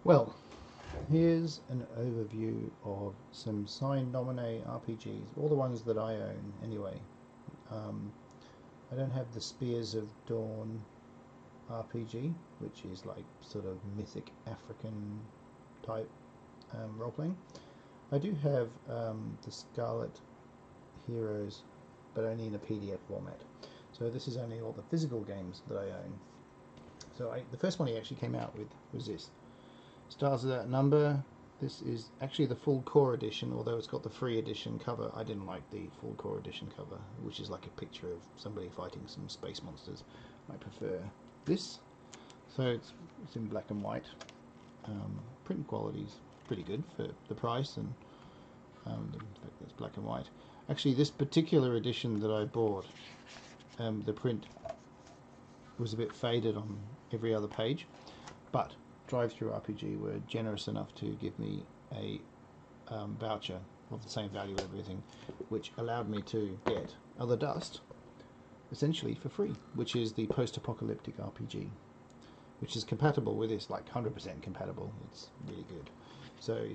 Well, here's an overview of some Sine Nomine RPGs, all the ones that I own anyway. I don't have the Spears of Dawn RPG, which is like sort of mythic African type role-playing. I do have the Scarlet Heroes, but only in a PDF format. So this is only all the physical games that I own. So the first one he actually came out with was this. Stars of That Number. This is actually the full core edition, although it's got the free edition cover. I didn't like the full core edition cover, which is like a picture of somebody fighting some space monsters. I prefer this. So it's in black and white. Print quality's pretty good for the price, and the fact that it's black and white. Actually, this particular edition that I bought, the print was a bit faded on every other page, but Drive-Thru RPG were generous enough to give me a voucher of the same value of everything, which allowed me to get Other Dust essentially for free, which is the post-apocalyptic RPG, which is compatible with this, like 100% compatible. It's really good. So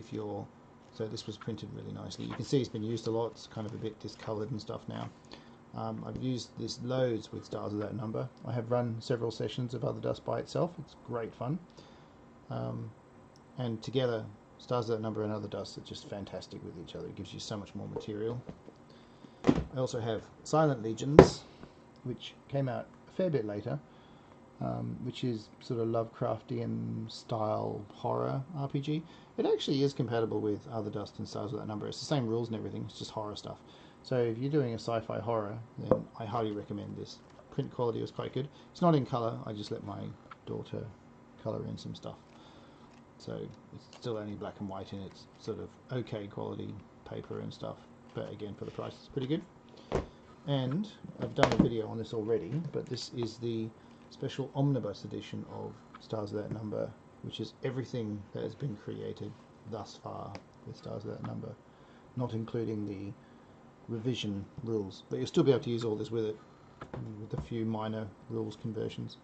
this was printed really nicely. You can see it's been used a lot. It's kind of a bit discoloured and stuff now. I've used this loads with Stars of That Number. I have run several sessions of Other Dust by itself. It's great fun. And together, Stars of That Number and Other Dust are just fantastic with each other. It gives you so much more material. I also have Silent Legions, which came out a fair bit later, which is sort of Lovecraftian style horror RPG. It actually is compatible with Other Dust and Stars of That Number. It's the same rules and everything, it's just horror stuff. So if you're doing a sci-fi horror, then I highly recommend this. Print quality was quite good. It's not in colour, I just let my daughter colour in some stuff. So it's still only black and white, and it's sort of okay quality paper and stuff. But again, for the price, it's pretty good. And I've done a video on this already, but this is the special Omnibus Edition of Stars of That Number, which is everything that has been created thus far with Stars of That Number, not including the revision rules. But you'll still be able to use all this with it, with a few minor rules conversions.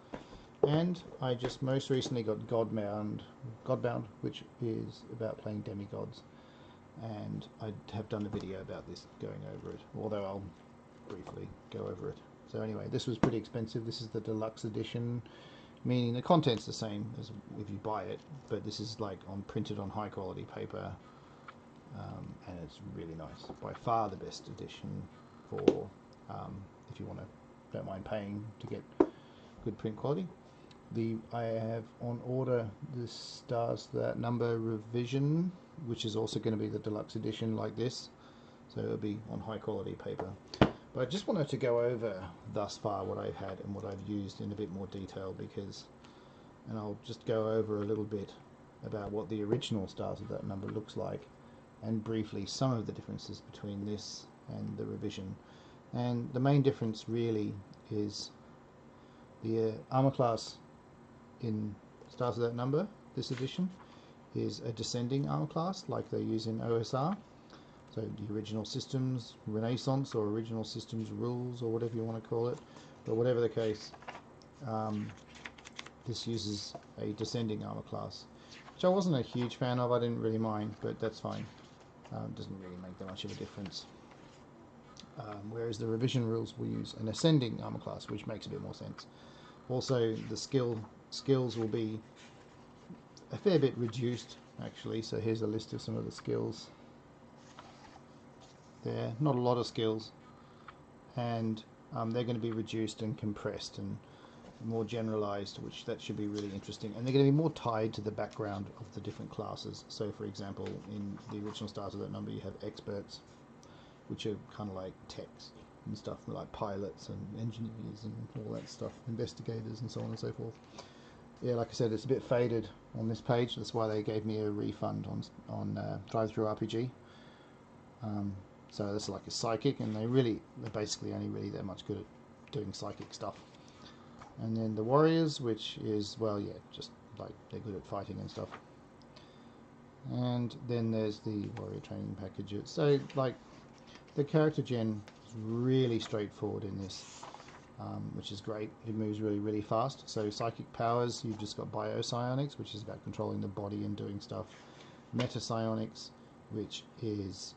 And I just most recently got Godbound, which is about playing demigods, and I have done a video about this, going over it, although I'll briefly go over it. So anyway, this was pretty expensive. This is the Deluxe Edition, meaning the content's the same as if you buy it, but this is like printed on high quality paper, and it's really nice. By far the best edition for if you don't mind paying to get good print quality. I have on order the Stars That Number revision, which is also going to be the Deluxe Edition like this, so it'll be on high quality paper. But I just wanted to go over thus far what I've had and what I've used in a bit more detail, and I'll just go over a little bit about what the original Stars of That Number looks like, and briefly some of the differences between this and the revision. And the main difference really is the armor class in Stars of That Number, this edition, is a descending armor class like they use in OSR. So the original systems Renaissance, or original systems rules, or whatever you want to call it. But whatever the case, this uses a descending armor class, which I wasn't a huge fan of. I didn't really mind, but that's fine. It doesn't really make that much of a difference. Whereas the revision rules will use an ascending armor class, which makes a bit more sense. Also, the skills will be a fair bit reduced, actually. So here's a list of some of the skills there. Not a lot of skills, and they're going to be reduced and compressed and more generalized, which that should be really interesting. And they're going to be more tied to the background of the different classes. So for example, in the original Stars of That Number, you have experts, which are kind of like techs and stuff, like pilots and engineers and all that stuff, investigators and so on and so forth. Yeah, like I said, it's a bit faded on this page. That's why they gave me a refund on Drive-Thru RPG. So this is like a psychic, and they're basically only really that much good at doing psychic stuff. And then the warriors, which is, well, yeah, just like they're good at fighting and stuff. And then there's the warrior training packages. So like the character gen is really straightforward in this. which is great. It moves really, really fast. So psychic powers, you've just got biopsionics, which is about controlling the body and doing stuff. Metapsionics, which is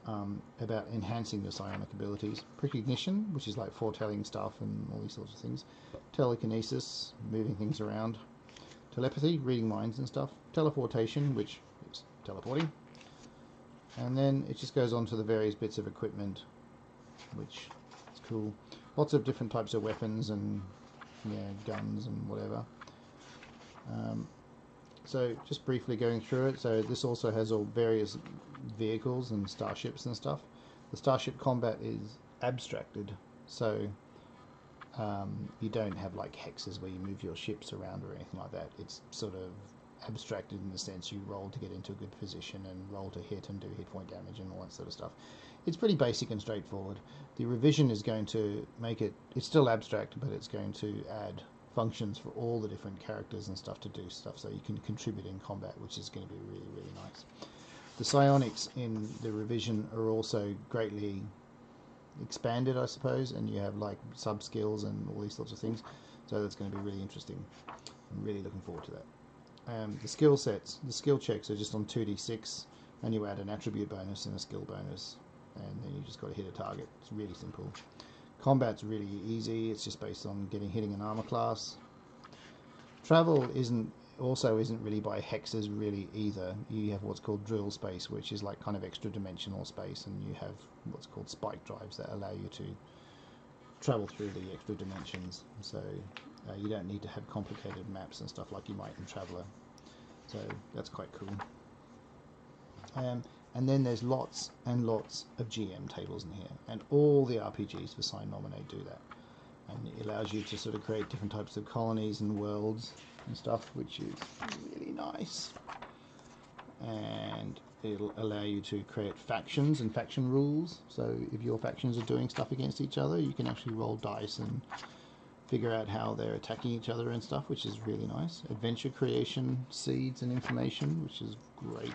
about enhancing your psionic abilities. Precognition, which is like foretelling stuff and all these sorts of things. Telekinesis, moving things around. Telepathy, reading minds and stuff. Teleportation, which is teleporting. And then it just goes on to the various bits of equipment, which is cool. Lots of different types of weapons and guns and whatever. So just briefly going through it, so this also has all various vehicles and starships and stuff. The starship combat is abstracted, so you don't have like hexes where you move your ships around or anything like that. It's sort of abstracted in the sense you roll to get into a good position and roll to hit and do hit point damage and all that sort of stuff. It's pretty basic and straightforward. The revision is going to make it, it's still abstract, but it's going to add functions for all the different characters and stuff to do stuff, so you can contribute in combat, which is going to be really, really nice. The psionics in the revision are also greatly expanded, I suppose, and you have like sub skills and all these sorts of things, so that's going to be really interesting. I'm really looking forward to that. The skill sets, the skill checks are just on 2d6, and you add an attribute bonus and a skill bonus, and then you just got to hit a target. It's really simple. Combat's really easy. It's just based on hitting an armor class. Travel isn't really by hexes really either. You have what's called drill space, which is like kind of extra dimensional space, and you have what's called spike drives that allow you to travel through the extra dimensions. So you don't need to have complicated maps and stuff like you might in Traveller. So that's quite cool. And then there's lots and lots of GM tables in here, and all the RPGs for Sine Nomine do that. And it allows you to sort of create different types of colonies and worlds and stuff, which is really nice. And it'll allow you to create factions and faction rules. So if your factions are doing stuff against each other, you can actually roll dice and figure out how they're attacking each other and stuff, which is really nice. Adventure creation, seeds and information, which is great.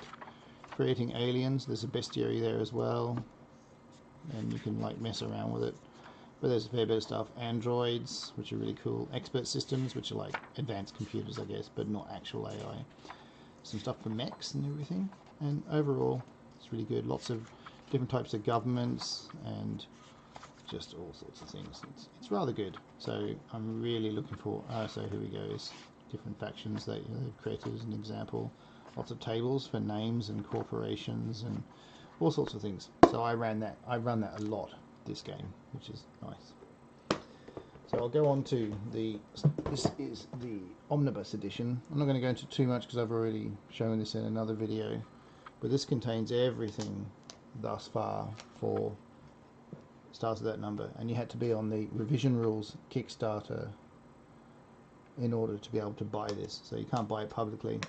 Creating aliens, there's a bestiary there as well, and you can like mess around with it. But there's a fair bit of stuff. Androids, which are really cool. Expert systems, which are like advanced computers, I guess, but not actual AI. Some stuff for mechs and everything. And overall, it's really good. Lots of different types of governments and just all sorts of things. It's rather good. So I'm really looking for. So here we go. Is different factions that they've created as an example. Lots of tables for names and corporations and all sorts of things. So I run that a lot this game, which is nice. So I'll go on to this is the Omnibus Edition. I'm not going to go into too much because I've already shown this in another video, but this contains everything thus far for Stars of That Number, and you had to be on the Revision Rules Kickstarter in order to be able to buy this, so you can't buy it publicly.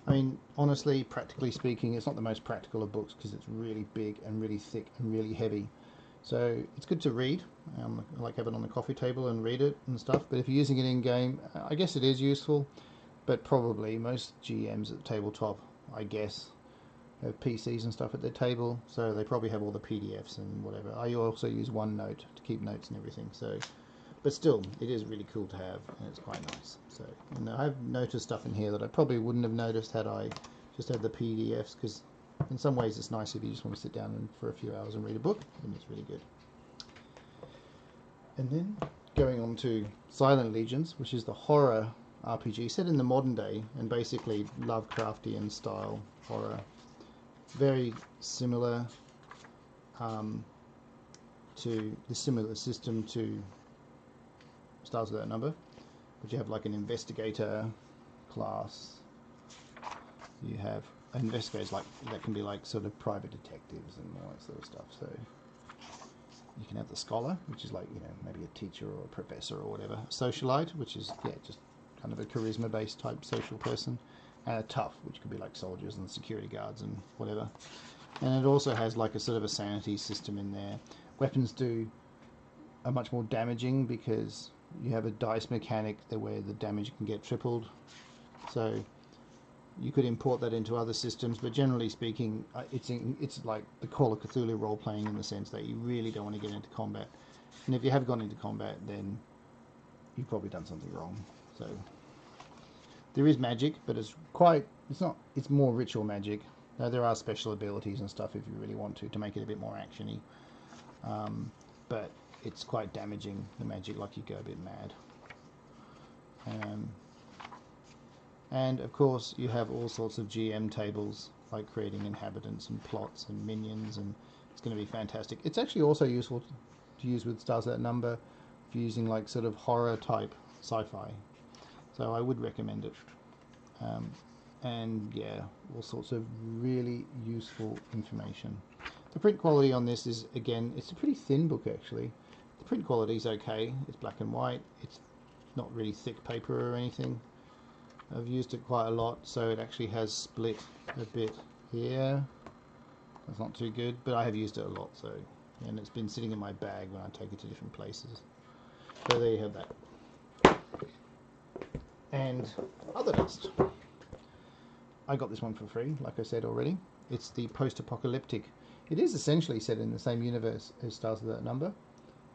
I mean, honestly, practically speaking, it's not the most practical of books because it's really big and really thick and really heavy. So it's good to read. I like have it on the coffee table and read it and stuff. But if you're using it in game, I guess it is useful. But probably most GMs at Tabletop, I guess, have PCs and stuff at their table. So they probably have all the PDFs and whatever. I also use OneNote to keep notes and everything. So. But still, it is really cool to have, and it's quite nice. So, and I've noticed stuff in here that I probably wouldn't have noticed had I just had the PDFs, because in some ways it's nice if you just want to sit down and for a few hours and read a book, and it's really good. And then going on to Silent Legions, which is the horror RPG set in the modern day, and basically Lovecraftian style horror. Very similar to the similar system to Stars of That Number, but you have like an investigator class. You have investigators like that can be like sort of private detectives and all that sort of stuff. So you can have the scholar, which is like, you know, maybe a teacher or a professor or whatever. Socialite, which is just kind of a charisma based type social person, and a tough, which could be like soldiers and security guards and whatever. And it also has like a sort of a sanity system in there. Weapons are much more damaging because you have a dice mechanic where the damage can get tripled. So you could import that into other systems, but generally speaking, it's like the Call of Cthulhu role playing in the sense that you really don't want to get into combat. And if you have gone into combat, then you've probably done something wrong. So there is magic, but it's not, it's more ritual magic. Now there are special abilities and stuff if you really want to make it a bit more actiony. But it's quite damaging, the magic, like you go a bit mad. And of course you have all sorts of GM tables, like creating inhabitants and plots and minions, and it's going to be fantastic. It's actually also useful to use with Stars That Number if you're using like sort of horror type sci-fi. So I would recommend it. And yeah, all sorts of really useful information. The print quality on this is, again, it's a pretty thin book actually. The print quality is okay. It's black and white. It's not really thick paper or anything. I've used it quite a lot, so it actually has split a bit here. That's not too good, but I have used it a lot, so, and it's been sitting in my bag when I take it to different places. So there you have that. And other dust. I got this one for free, like I said already. It's the post-apocalyptic. It is essentially set in the same universe as Stars That Number,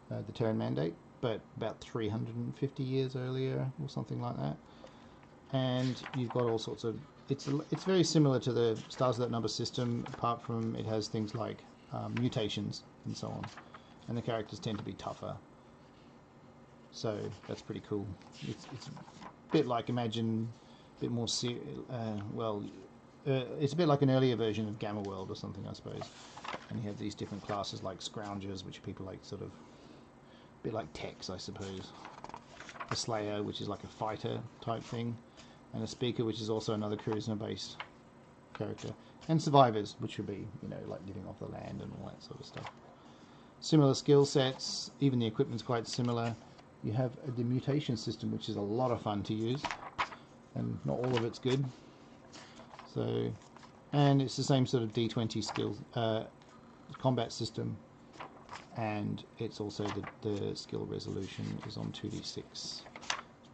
the Terran Mandate, but about 350 years earlier or something like that. And you've got all sorts of... It's very similar to the Stars That Number system, apart from it has things like mutations and so on. And the characters tend to be tougher. So that's pretty cool. It's a bit like, imagine... bit more it's a bit like an earlier version of Gamma World or something, I suppose. And you have these different classes like Scroungers, which are people like sort of a bit like Techs, I suppose. A Slayer, which is like a fighter type thing, and a Speaker, which is also another charisma based character, and Survivors, which would be, you know, like living off the land and all that sort of stuff. Similar skill sets, even the equipment's quite similar. You have the Mutation System, which is a lot of fun to use, and not all of it's good. So, and it's the same sort of D20 skills combat system, and it's also the skill resolution is on 2d6.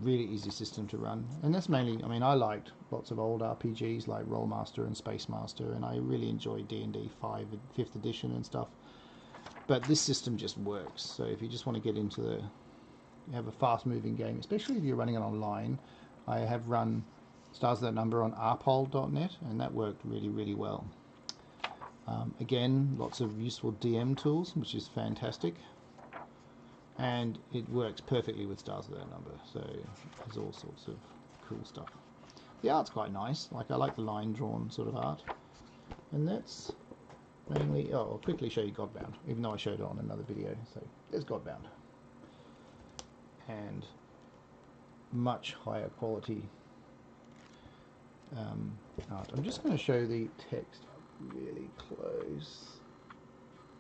Really easy system to run, and that's mainly, I mean, I liked lots of old RPGs like Rollmaster and Space Master, and I really enjoy D&D 5th edition and stuff, but this system just works. So if you just want to get into you have a fast moving game, especially if you're running it online. I have run Stars That Number on rpol.net, and that worked really, really well. Again, lots of useful DM tools, which is fantastic. And it works perfectly with Stars That Number, so there's all sorts of cool stuff. The art's quite nice, like I like the line drawn sort of art. And that's mainly, oh, I'll quickly show you Godbound, even though I showed it on another video. So there's Godbound. And much higher quality art. I'm just going to show the text up really close.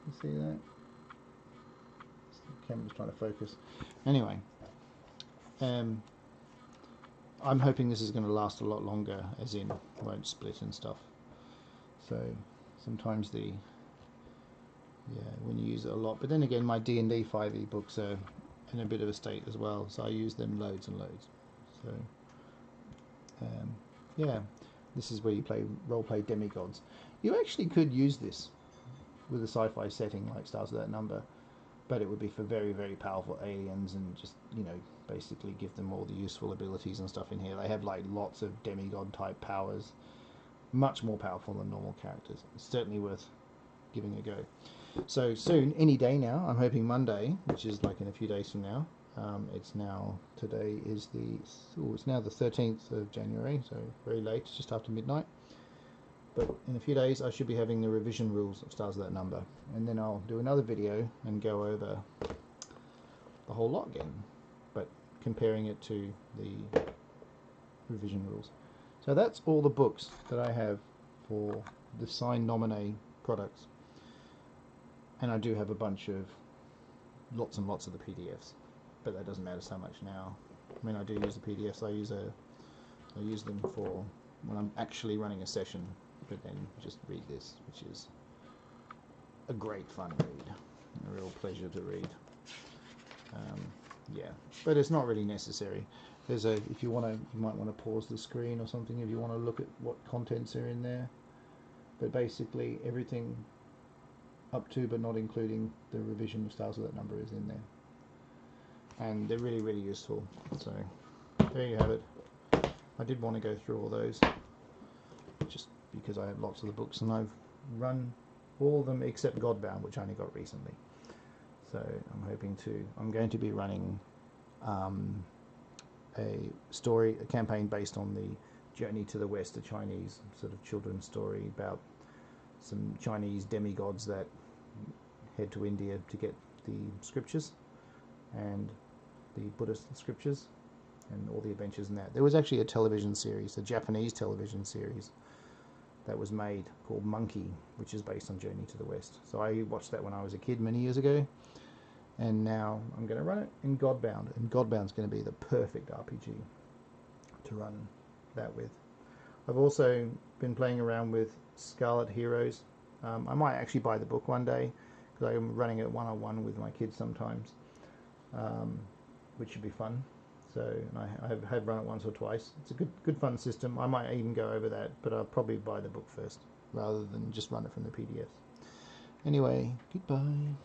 You see that? The camera's trying to focus. Anyway, I'm hoping this is going to last a lot longer, as in won't split and stuff. So sometimes when you use it a lot, but then again, my D&D 5e books are in a bit of a state as well, so I use them loads and loads. So yeah, this is where you role-play demigods. You actually could use this with a sci-fi setting like Stars That Number, but it would be for very, very powerful aliens, and just, you know, basically give them all the useful abilities and stuff in here. They have like lots of demigod type powers, much more powerful than normal characters. It's certainly worth giving a go. So soon, any day now, I'm hoping Monday, which is like in a few days from now. It's now, today is it's now the 13th of January, so very late, just after midnight. But in a few days I should be having the revision rules of Stars That Number, and then I'll do another video and go over the whole lot again, but comparing it to the revision rules. So that's all the books that I have for the Sine Nomine products. And I do have a bunch of lots and lots of the PDFs, but that doesn't matter so much now. I mean, I do use the PDFs. I use them for when I'm actually running a session, but then just read this, which is a great fun read, a real pleasure to read. Yeah, but it's not really necessary. There's if you want to, you might want to pause the screen or something if you want to look at what contents are in there. But basically everything up to but not including the revision of Stars That Number is in there. and they're really, really useful. So there you have it. I did want to go through all those, just because I have lots of the books, and I've run all of them except Godbound, which I only got recently. So I'm going to be running a campaign based on the Journey to the West, a Chinese sort of children's story about some Chinese demigods that head to India to get the scriptures and the Buddhist scriptures and all the adventures in that. There was actually a television series, a Japanese television series that was made called Monkey, which is based on Journey to the West. So I watched that when I was a kid many years ago, and now I'm going to run it in Godbound, and Godbound's going to be the perfect RPG to run that with. I've also been playing around with Scarlet Heroes. I might actually buy the book one day, because I'm running it one-on-one with my kids sometimes, which should be fun. So I have run it once or twice. It's a good fun system. I might even go over that, but I'll probably buy the book first rather than just run it from the PDF. Anyway, goodbye.